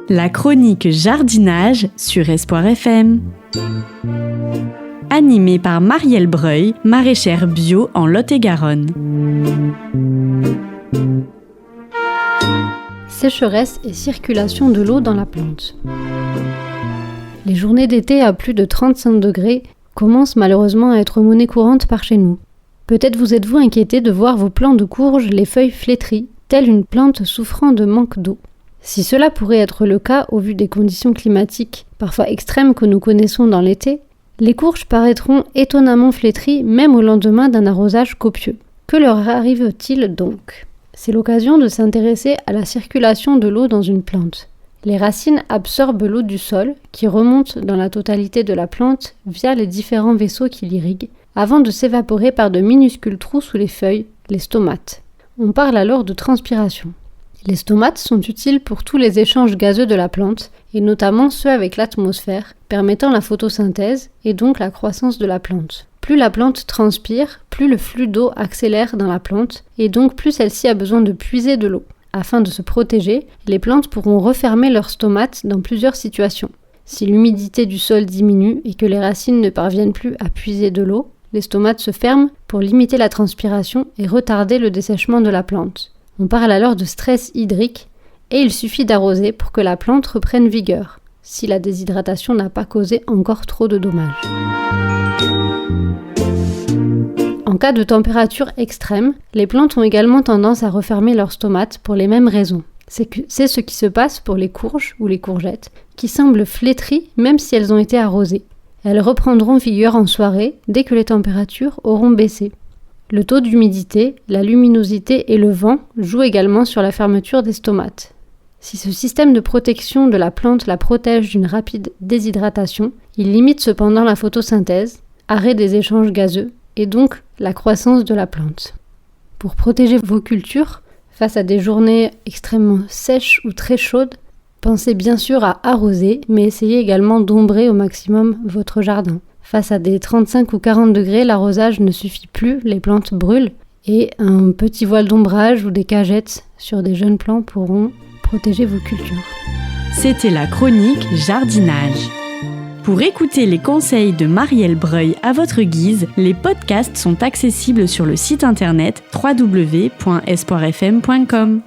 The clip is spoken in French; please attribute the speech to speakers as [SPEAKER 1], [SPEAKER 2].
[SPEAKER 1] La chronique jardinage sur Espoir FM. Animée par Marielle Breuil, maraîchère bio en Lot-et-Garonne.
[SPEAKER 2] Sécheresse et circulation de l'eau dans la plante. Les journées d'été à plus de 35 degrés commencent malheureusement à être monnaie courante par chez nous. Peut-être vous êtes-vous inquiété de voir vos plants de courge les feuilles flétries, telle une plante souffrant de manque d'eau. Si cela pourrait être le cas au vu des conditions climatiques parfois extrêmes que nous connaissons dans l'été, les courges paraîtront étonnamment flétries même au lendemain d'un arrosage copieux. Que leur arrive-t-il donc ? C'est l'occasion de s'intéresser à la circulation de l'eau dans une plante. Les racines absorbent l'eau du sol qui remonte dans la totalité de la plante via les différents vaisseaux qui l'irriguent, avant de s'évaporer par de minuscules trous sous les feuilles, les stomates. On parle alors de transpiration. Les stomates sont utiles pour tous les échanges gazeux de la plante, et notamment ceux avec l'atmosphère, permettant la photosynthèse et donc la croissance de la plante. Plus la plante transpire, plus le flux d'eau accélère dans la plante, et donc plus celle-ci a besoin de puiser de l'eau. Afin de se protéger, les plantes pourront refermer leurs stomates dans plusieurs situations. Si l'humidité du sol diminue et que les racines ne parviennent plus à puiser de l'eau, les stomates se ferment pour limiter la transpiration et retarder le dessèchement de la plante. On parle alors de stress hydrique et il suffit d'arroser pour que la plante reprenne vigueur, si la déshydratation n'a pas causé encore trop de dommages. En cas de température extrême, les plantes ont également tendance à refermer leurs stomates pour les mêmes raisons. C'est ce qui se passe pour les courges ou les courgettes, qui semblent flétries même si elles ont été arrosées. Elles reprendront vigueur en soirée dès que les températures auront baissé. Le taux d'humidité, la luminosité et le vent jouent également sur la fermeture des stomates. Si ce système de protection de la plante la protège d'une rapide déshydratation, il limite cependant la photosynthèse, arrêt des échanges gazeux, et donc la croissance de la plante. Pour protéger vos cultures face à des journées extrêmement sèches ou très chaudes, pensez bien sûr à arroser, mais essayez également d'ombrer au maximum votre jardin. Face à des 35 ou 40 degrés, l'arrosage ne suffit plus, les plantes brûlent, et un petit voile d'ombrage ou des cagettes sur des jeunes plants pourront protéger vos cultures.
[SPEAKER 1] C'était la chronique jardinage. Pour écouter les conseils de Marielle Breuil à votre guise, les podcasts sont accessibles sur le site internet www.espoirfm.com.